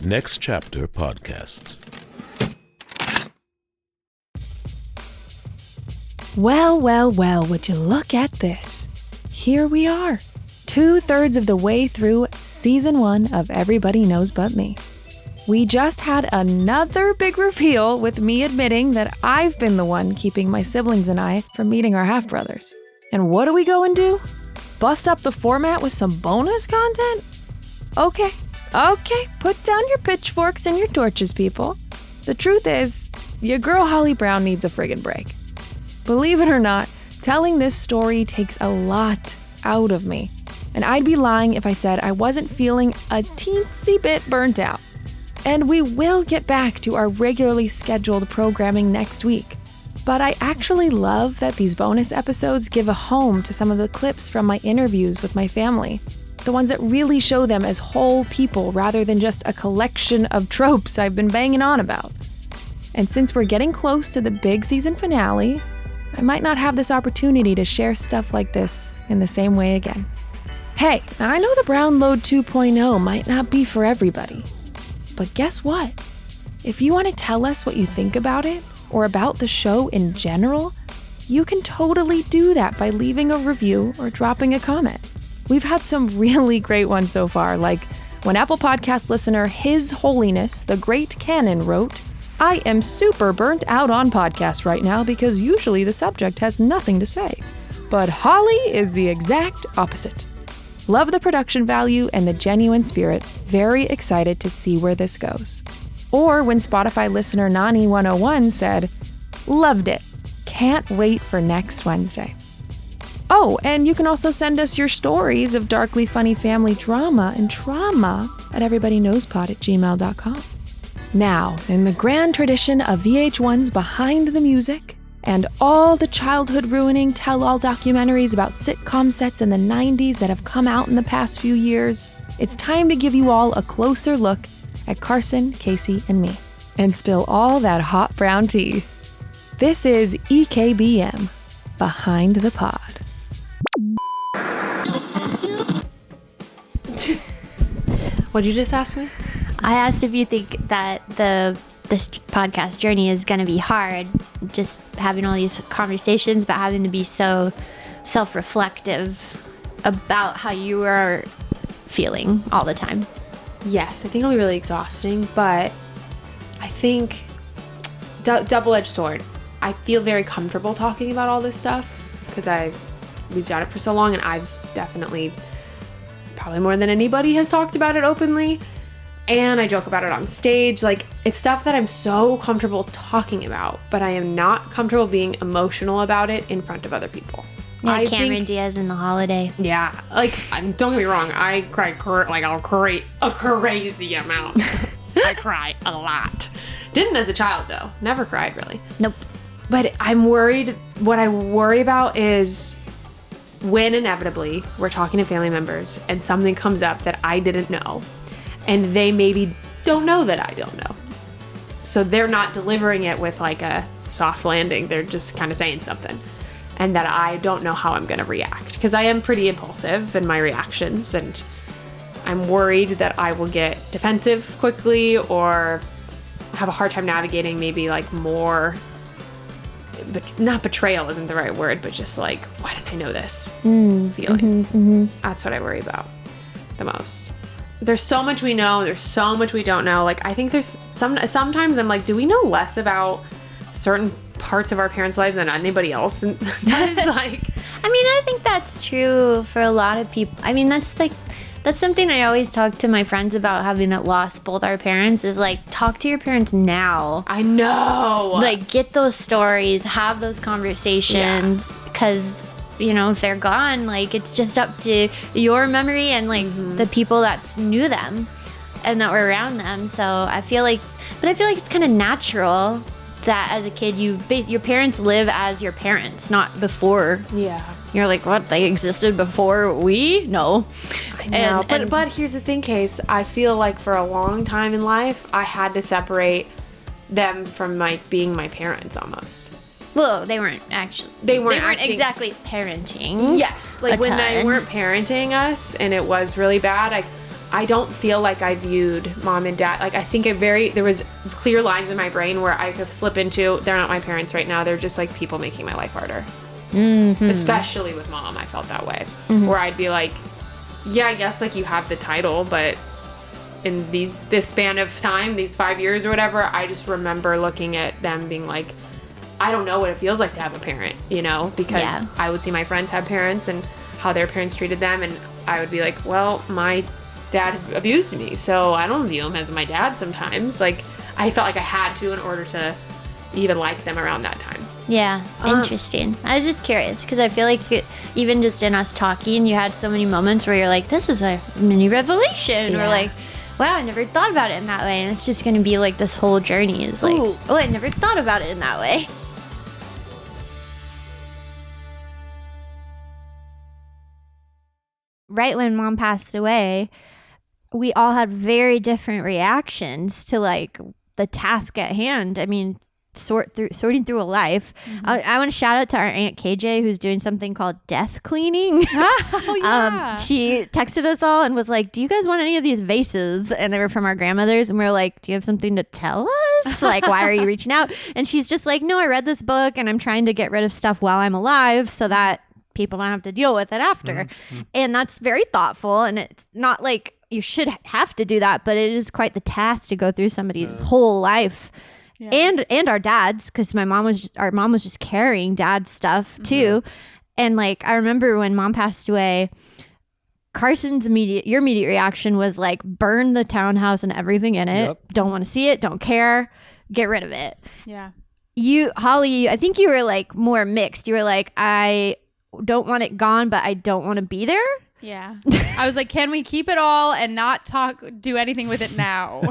Next Chapter Podcasts. Well, would you look at this? Here we are, 2/3 of the way through season 1 of Everybody Knows But Me. We just had another big reveal with me admitting that I've been the one keeping my siblings and I from meeting our half-brothers. And what do we go and do? Bust up the format with some bonus content? Okay, put down your pitchforks and your torches, people. The truth is, your girl Holly Brown needs a friggin' break. Believe it or not, telling this story takes a lot out of me. And I'd be lying if I said I wasn't feeling a teensy bit burnt out. And we will get back to our regularly scheduled programming next week. But I actually love that these bonus episodes give a home to some of the clips from my interviews with my family. The ones that really show them as whole people rather than just a collection of tropes I've been banging on about. And since we're getting close to the big season finale, I might not have this opportunity to share stuff like this in the same way again. Hey, I know the Brown Load 2.0 might not be for everybody. But guess what? If you want to tell us what you think about it, or about the show in general, you can totally do that by leaving a review or dropping a comment. We've had some really great ones so far, like when Apple Podcast listener His Holiness, the Great Canon wrote, "I am super burnt out on podcasts right now because usually the subject has nothing to say. But Holly is the exact opposite. Love the production value and the genuine spirit. Very excited to see where this goes." Or when Spotify listener Nani101 said, "Loved it. Can't wait for next Wednesday." Oh, and you can also send us your stories of darkly funny family drama and trauma at everybodyknowspod@gmail.com. Now, in the grand tradition of VH1's Behind the Music, and all the childhood-ruining tell-all documentaries about sitcom sets in the 90s that have come out in the past few years, it's time to give you all a closer look at Carson, Casey, and me, and spill all that hot brown tea. This is EKBM, Behind the Pod. What'd you just ask me? I asked if you think that this podcast journey is going to be hard, just having all these conversations, but having to be so self-reflective about how you are feeling all the time. Yes, I think it'll be really exhausting, but I think double-edged sword. I feel very comfortable talking about all this stuff because we've done it for so long, and I've definitely, probably more than anybody, has talked about it openly. And I joke about it on stage. Like, it's stuff that I'm so comfortable talking about, but I am not comfortable being emotional about it in front of other people. Yeah, Cameron Diaz in The Holiday. Yeah, like, don't get me wrong. I cry a crazy amount. I cry a lot. Didn't as a child, though. Never cried, really. Nope. But I'm worried. What I worry about is when inevitably we're talking to family members and something comes up that I didn't know. And they maybe don't know that I don't know. So they're not delivering it with like a soft landing. They're just kind of saying something. And that I don't know how I'm going to react. Because I am pretty impulsive in my reactions. And I'm worried that I will get defensive quickly or have a hard time navigating maybe like more... But not betrayal isn't the right word, but just like, why didn't I know this feeling? That's what I worry about the most. There's so much we know. There's so much we don't know. Like, I think there's sometimes I'm like, do we know less about certain parts of our parents' lives than anybody else? And that is like... I mean, I think that's true for a lot of people. I mean, that's something I always talk to my friends about, having lost both our parents, is like, talk to your parents now. I know. Like, get those stories, have those conversations, because... You know, if they're gone, like, it's just up to your memory and, like, the people that knew them and that were around them. So I feel like it's kind of natural that as a kid, your parents live as your parents, not before. Yeah. You're like, what? They existed before we? No. I know. But here's the thing, Case. I feel like for a long time in life, I had to separate them from, like, being my parents almost. Well, they weren't exactly parenting. Yes. Like, when they weren't parenting us and it was really bad, I don't feel like I viewed mom and dad. Like, I think there was clear lines in my brain where I could slip into, they're not my parents right now. They're just like people making my life harder. Mm-hmm. Especially with mom, I felt that way. Mm-hmm. Where I'd be like, yeah, I guess like you have the title, but in this span of time, these 5 years or whatever, I just remember looking at them being like, I don't know what it feels like to have a parent, because I would see my friends have parents and how their parents treated them, and I would be like, well, my dad abused me, so I don't view him as my dad sometimes. Like, I felt like I had to in order to even like them around that time. Yeah, interesting. I was just curious because I feel like even just in us talking, you had so many moments where you're like, this is a mini revelation, or like, wow, I never thought about it in that way. And it's just going to be like this whole journey is like, oh, I never thought about it in that way. Right when mom passed away, we all had very different reactions to like the task at hand. I mean, sorting through a life. Mm-hmm. I want to shout out to our Aunt KJ, who's doing something called death cleaning. Oh, yeah. She texted us all and was like, do you guys want any of these vases? And they were from our grandmothers. And we were like, do you have something to tell us? Like, why are you reaching out? And she's just like, no, I read this book and I'm trying to get rid of stuff while I'm alive so that people don't have to deal with it after. Mm-hmm. And that's very thoughtful. And it's not like you should have to do that, but it is quite the task to go through somebody's whole life. Yeah. And our dads, because our mom was just carrying dad's stuff too. Mm-hmm. And like, I remember when mom passed away, your immediate reaction was like, burn the townhouse and everything in it. Yep. Don't want to see it. Don't care. Get rid of it. Yeah. Holly, I think you were like more mixed. You were like, I don't want it gone, but I don't want to be there. Yeah. I was like, can we keep it all and not do anything with it now?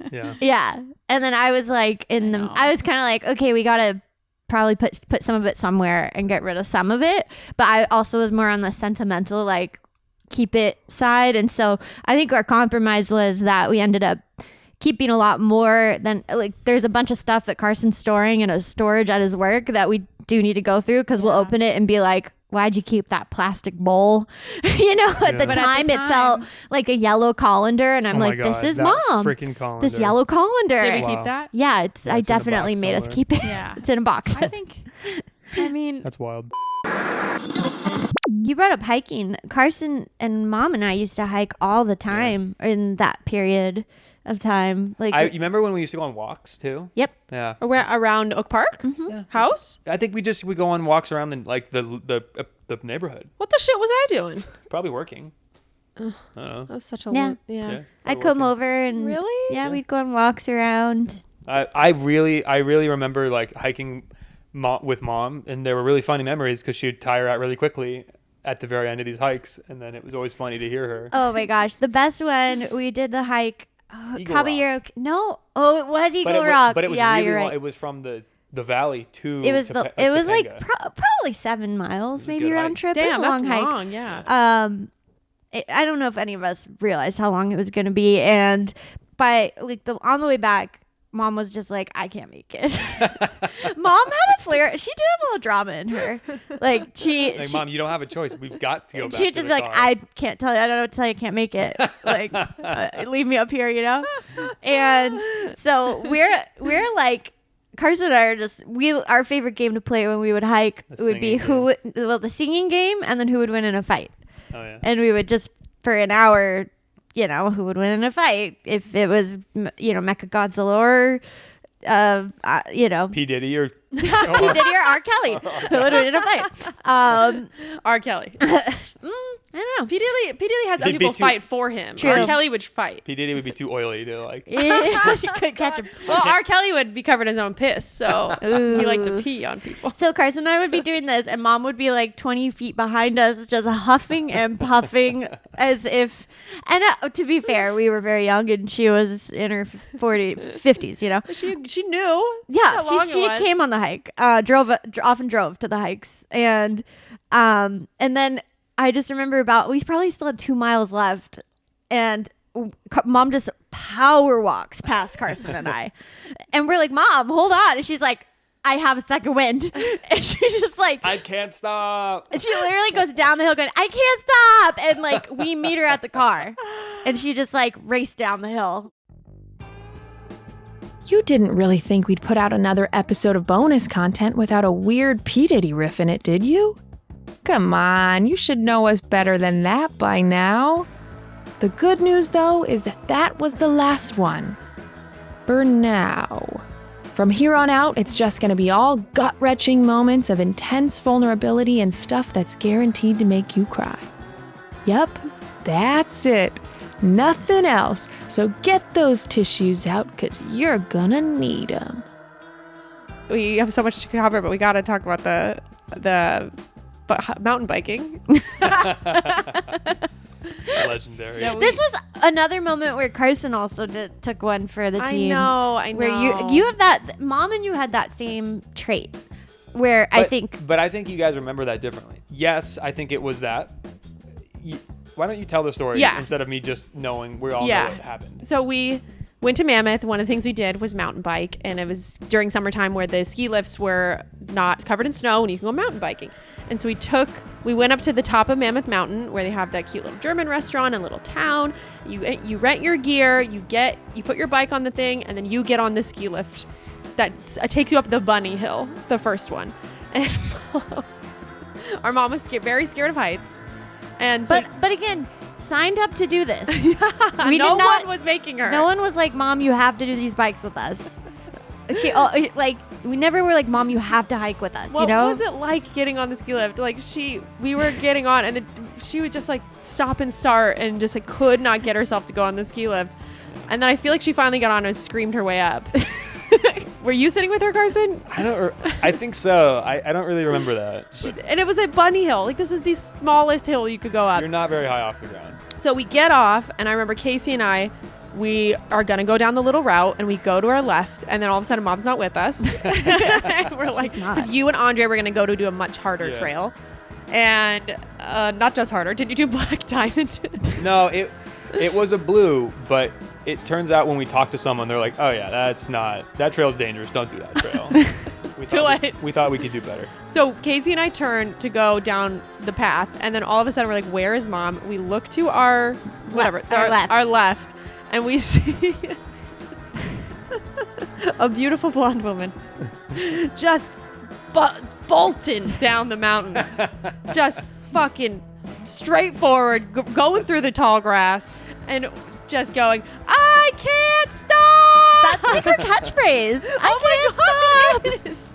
Yeah. Yeah. And then I was like, I was kind of like, okay, we got to probably put some of it somewhere and get rid of some of it. But I also was more on the sentimental, like, keep it side. And so I think our compromise was that we ended up keeping a lot more than, like, there's a bunch of stuff that Carson's storing in a storage at his work that we do need to go through because we'll open it and be like, why'd you keep that plastic bowl? At the time it felt like a yellow colander, and I'm like, God, this is mom. Freaking colander. This yellow colander. Did we keep that? Yeah, I definitely made us keep it. Yeah. It's in a box. I mean, that's wild. You brought up hiking. Carson and mom and I used to hike all the time in that period of time. Like, you remember when we used to go on walks too? Yep. Yeah. Around Oak Park? Mm-hmm. House? I think we go on walks around like the neighborhood. What the shit was I doing? Probably working. I don't know. That was such a yeah. I'd come over and really? Yeah, we'd go on walks around. I really remember like hiking with mom, and there were really funny memories because she would tire out really quickly at the very end of these hikes, and then it was always funny to hear her. Oh my gosh, the best one, we did the hike. Caballero. No. Oh, it was Eagle Rock. But it was you're right. It was from the valley to it was like probably 7 miles maybe round trip. Damn, it was a long hike. Long, yeah. I don't know if any of us realized how long it was going to be, and by like on the way back, mom was just like, I can't make it. Mom had a flare. She did have a little drama in her. Like Mom, you don't have a choice. We've got to go back. She'd just be like, I can't tell you. I don't know what to tell you. I can't make it. Like, leave me up here, And so we're like, Carson and I are our favorite game to play when we would hike would be the singing game, and then who would win in a fight. Oh yeah. And we would just for an hour, who would win in a fight if it was, Mechagodzilla or, P. Diddy or P. Diddy or R. Kelly. Who would win in a fight? R. Kelly. I don't know. P. Diddy has other people fight for him. True. R. Kelly would fight. P. Diddy would be too oily to like. You couldn't catch him. Well, R. Kelly would be covered in his own piss, so he liked to pee on people. So Carson and I would be doing this, and mom would be like 20 feet behind us, just huffing and puffing as if. And to be fair, we were very young, and she was in her 50s. She knew. Yeah, she came on the hike. Often drove to the hikes, and then. I just remember we probably still had 2 miles left, and mom just power walks past Carson and I, and we're like, Mom, hold on, and she's like, I have a second wind. And she's just like, I can't stop. and she literally goes down the hill going, I can't stop. And like, we meet her at the car and she just like raced down the hill. You didn't really think we'd put out another episode of bonus content without a weird P. Diddy riff in it, did you? Come on, you should know us better than that by now. The good news, though, is that was the last one. For now. From here on out, it's just going to be all gut-wrenching moments of intense vulnerability and stuff that's guaranteed to make you cry. Yep, that's it. Nothing else. So get those tissues out, because you're gonna need them. We have so much to cover, but we got to talk about the mountain biking. Legendary. This was another moment where Carson also took one for the team. I know. Where you have that, Mom and you had that same trait. Where I think. But I think you guys remember that differently. Yes, I think it was that. Why don't you tell the story instead of me just knowing we all know what happened? So we went to Mammoth. One of the things we did was mountain bike, and it was during summertime where the ski lifts were not covered in snow and you can go mountain biking. And so we went up to the top of Mammoth Mountain where they have that cute little German restaurant and little town. You rent your gear, you put your bike on the thing, and then you get on the ski lift that takes you up the bunny hill, the first one. And our mom was very scared of heights. And so, but again, signed up to do this. No one was making her. No one was like, Mom, you have to do these bikes with us. We never were like, Mom, you have to hike with us. What you know? was it like getting on the ski lift? Like we were getting on, and then she would just like stop and start, and just like could not get herself to go on the ski lift. And then I feel like she finally got on and screamed her way up. Were you sitting with her, Carson? I think so. I don't really remember that. And it was at Bunny Hill. Like, this is the smallest hill you could go up. You're not very high off the ground. So we get off, and I remember Casey and I, we are going to go down the little route, and we go to our left, and then all of a sudden, Mom's not with us. We're like, because you and Andre were going to go to do a much harder trail. And not just harder. Didn't you do Black Diamond? No, it was a blue, but it turns out when we talk to someone, they're like, oh yeah, that trail's dangerous. Don't do that trail. We thought we could do better. So Casey and I turned to go down the path, and then all of a sudden we're like, where is Mom? We look to our left, and we see a beautiful blonde woman just bolting down the mountain. Just fucking straight forward, going through the tall grass, and just going, I can't stop! That's like her catchphrase. Oh my God, it is.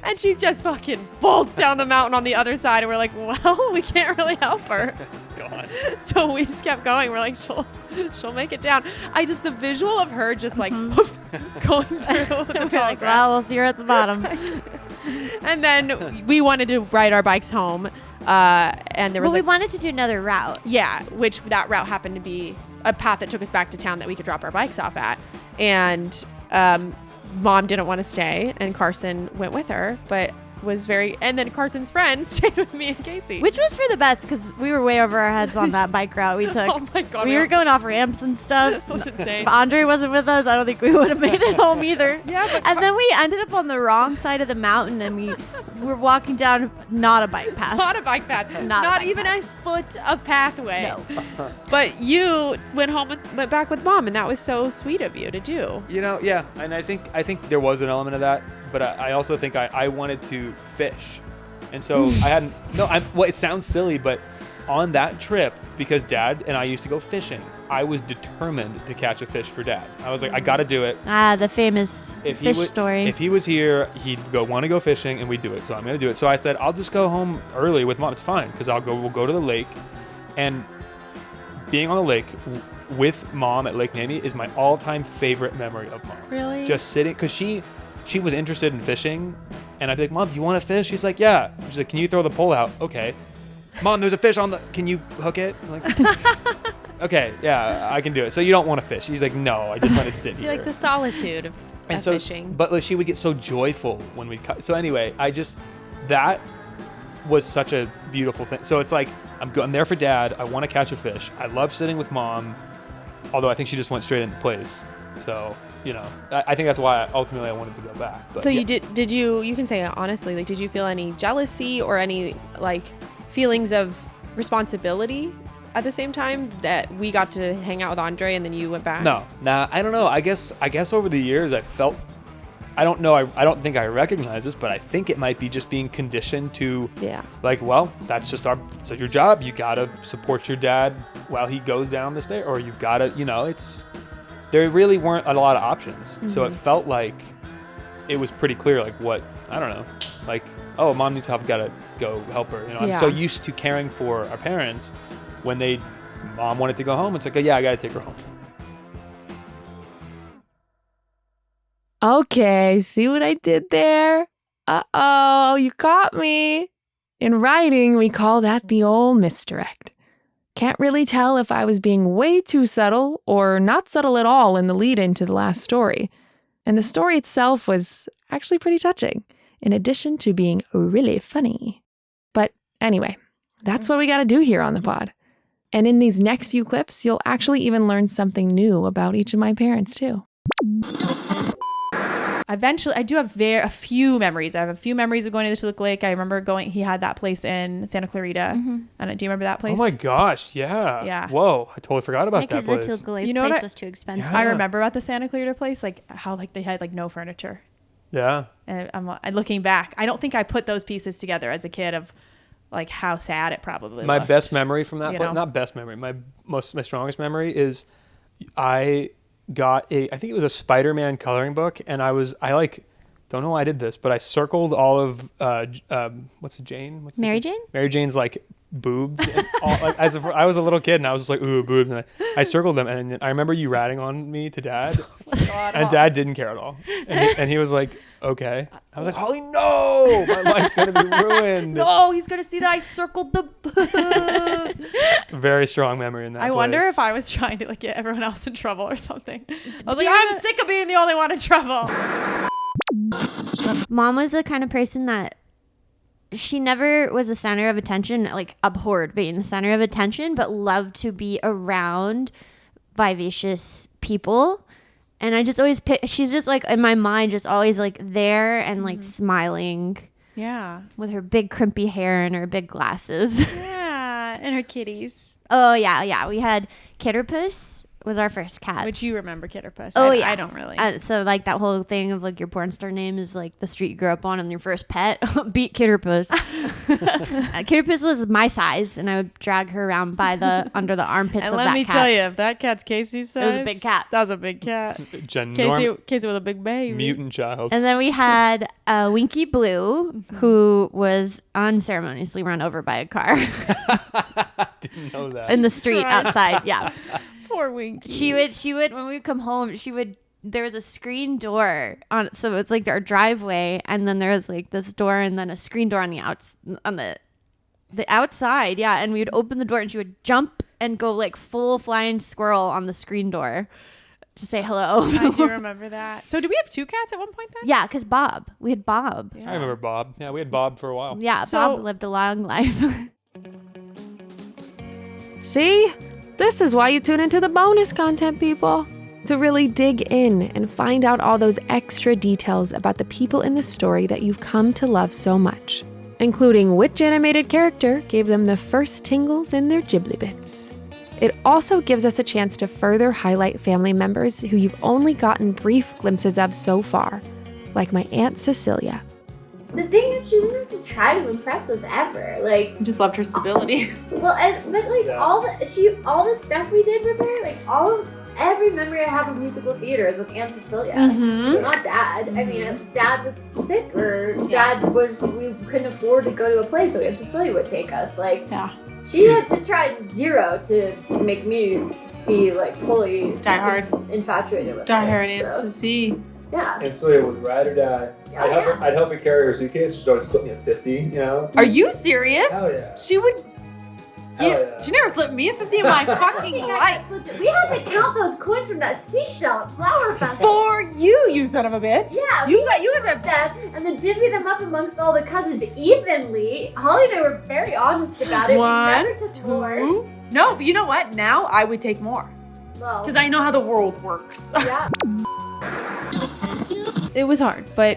And she just fucking bolts down the mountain on the other side, and we're like, well, we can't really help her. God. So we just kept going. We're like, she'll make it down. The visual of her just like going through the tall Like, grass. well, we'll see her at the bottom. And then we wanted to ride our bikes home. And there was we wanted to do another route. Yeah, which that route happened to be a path that took us back to town that we could drop our bikes off at. And Mom didn't want to stay, and Carson went with her, but and then Carson's friend stayed with me and Casey. Which was for the best, because we were way over our heads on that bike route we took. Oh my God. We were going off ramps and stuff. It was insane. If Andre wasn't with us, I don't think we would have made it home either. Yeah, and then we ended up on the wrong side of the mountain, and we were walking down not a bike path. Not a bike path. Not even a foot of pathway. No. But you went back with Mom, and that was so sweet of you to do. Yeah, and I think there was an element of that, but I also think I wanted to fish, and so it sounds silly, but on that trip, because Dad and I used to go fishing, I was determined to catch a fish for Dad. I was like, I got to do it. The famous fish story. If he was here, he'd want to go fishing, and we'd do it. So I'm going to do it. So I said, I'll just go home early with Mom. It's fine, because we'll go to the lake. And being on the lake with Mom at Lake Nanny is my all-time favorite memory of Mom. Really? Just sitting, because she was interested in fishing, and I'd be like, Mom, do you want to fish? She's like, yeah. She's like, can you throw the pole out? Okay. Mom, there's a fish can you hook it? I'm like, okay, yeah, I can do it. So you don't want to fish? She's like, no, I just want to sit here. You like the solitude of fishing. But like, she would get so joyful when we'd cut. So anyway, that was such a beautiful thing. So it's like, I'm there for Dad. I want to catch a fish. I love sitting with Mom, although I think she just went straight into place. So, I think that's why ultimately I wanted to go back. But So you you can say it honestly, like, did you feel any jealousy or any like feelings of responsibility at the same time that we got to hang out with Andre and then you went back? No, I don't know. I guess over the years I felt, I don't know. I don't think I recognize this, but I think it might be just being conditioned to, like, well, that's just your job. You gotta support your dad while he goes down the stairs, or you've gotta, there really weren't a lot of options. So it felt like it was pretty clear, like what, I don't know, like, oh, mom needs help, gotta go help her. I'm so used to caring for our parents. When mom wanted to go home, it's like, oh, yeah, I gotta take her home. Okay, see what I did there? Uh-oh, you caught me. In writing, we call that the old misdirect. Can't really tell if I was being way too subtle or not subtle at all in the lead-in to the last story. And the story itself was actually pretty touching, in addition to being really funny. But anyway, that's what we gotta do here on the pod. And in these next few clips, you'll actually even learn something new about each of my parents, too. Eventually, I do have a few memories. I have a few memories of going to the Tittle Lake. I remember he had that place in Santa Clarita. And do you remember that place? Oh my gosh, yeah. Yeah. Whoa, I totally forgot about that place. The Tittle Lake You know place what was too expensive. I remember about the Santa Clarita place, like how like they had like no furniture. Yeah. And I'm looking back, I don't think I put those pieces together as a kid of like how sad it probably My looked. best memory from that You place, know? not best memory, my strongest memory is I got I think it was a Spider-Man coloring book, and I don't know why I did this, but I circled all of what's it, Jane? Mary Jane? Mary Jane's like boobs. And all, like, as if I was a little kid, and I was just like, ooh, boobs, and I circled them, and I remember you ratting on me to Dad, and Dad didn't care at all, and he was like, okay. I was like, Holly, no, my life's gonna be ruined. No, he's gonna see that I circled the boobs. Very strong memory in that. I place. wonder if I was trying to like get everyone else in trouble or something. I was like, I'm sick of being the only one in trouble. Mom was the kind of person that she never was the center of attention, like abhorred being the center of attention, but loved to be around vivacious people. And I just always she's just like in my mind, just always like there and like smiling. Yeah. With her big crimpy hair and her big glasses. Yeah. And her kitties. Oh, yeah. We had Kitterpuss was our first cat. Which you remember, Kitterpuss. Oh, I don't really. So like that whole thing of like your porn star name is like the street you grew up on and your first pet. Beat Kitterpuss. Kitterpuss was my size, and I would drag her around by under the armpits and of that let me cat. tell you, if that cat's Casey's size, It was a big cat. That was a big cat. Casey with a big baby. Mutant child. And then we had Winky Blue, who was unceremoniously run over by a car Didn't know that. in the street outside. Yeah. Poor Winky. She would when we would come home, there was a screen door on, so it's like our driveway, and then there was like this door and then a screen door on the outside. Yeah. And we would open the door and she would jump and go like full flying squirrel on the screen door to say hello. I do remember that. So did we have two cats at one point then? Yeah, because we had Bob. I remember Bob. Yeah, we had Bob for a while. Yeah, Bob lived a long life. See? This is why you tune into the bonus content, people. To really dig in and find out all those extra details about the people in the story that you've come to love so much, including which animated character gave them the first tingles in their Ghibli bits. It also gives us a chance to further highlight family members who you've only gotten brief glimpses of so far, like my Aunt Cecilia. The thing is, she didn't have to try to impress us ever. Like, I just loved her stability. well, but like all the stuff we did with her, like every memory I have of musical theater is with Aunt Cecilia, not Dad. I mean, Dad was sick, or we couldn't afford to go to a place, so Aunt Cecilia would take us. Like, she had to try zero to make me be like fully infatuated with her. Aunt Cecilia. Yeah. And Celia would ride or die. I'd help her carry her suitcase. She'd always slip me a 50, you know? Are you serious? Hell yeah. She would. Hell yeah. She never slipped me a 50 in my fucking life. We had to count those coins from that seashell at Flower Festival. For you son of a bitch. Yeah, You had to. that and then divvy them up amongst all the cousins evenly. Holly and I were very honest about it. We never took more. No, but you know what? Now I would take more. Well, Because I know how the world works. yeah. It was hard, but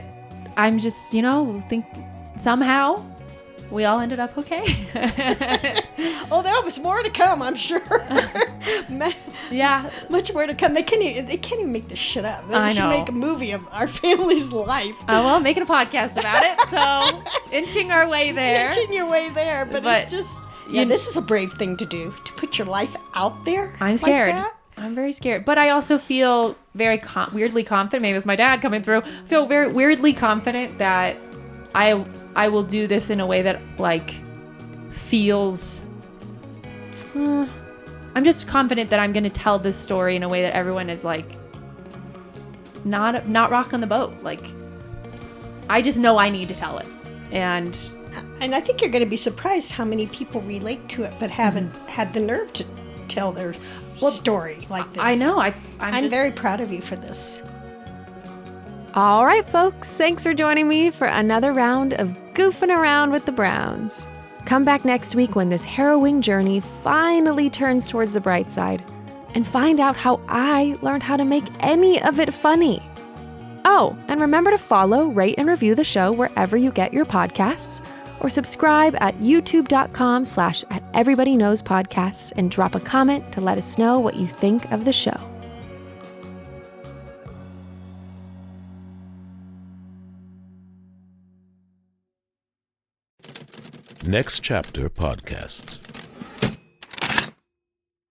I'm just, think somehow we all ended up okay. Oh, there was more to come, I'm sure. Yeah. Much more to come. They can't even make this shit up. They I should know. make a movie of our family's life. Well, making a podcast about it, so inching our way there. Inching your way there, but it's just, this is a brave thing to do, to put your life out there. I'm scared. Like that. I'm very scared, but I also feel very weirdly confident. Maybe it was my dad coming through. Feel very weirdly confident that I will do this in a way that feels. I'm just confident that I'm going to tell this story in a way that everyone is not rocking the boat. I just know I need to tell it, and I think you're going to be surprised how many people relate to it, but haven't had the nerve to tell their story like this. I know. I'm just very proud of you for this. All right, folks, thanks for joining me for another round of goofing around with the Browns. Come back next week when this harrowing journey finally turns towards the bright side and find out how I learned how to make any of it funny. Oh, and remember to follow, rate, and review the show wherever you get your podcasts, or subscribe at youtube.com/@everybodyknowspodcasts and drop a comment to let us know what you think of the show. Next Chapter Podcasts.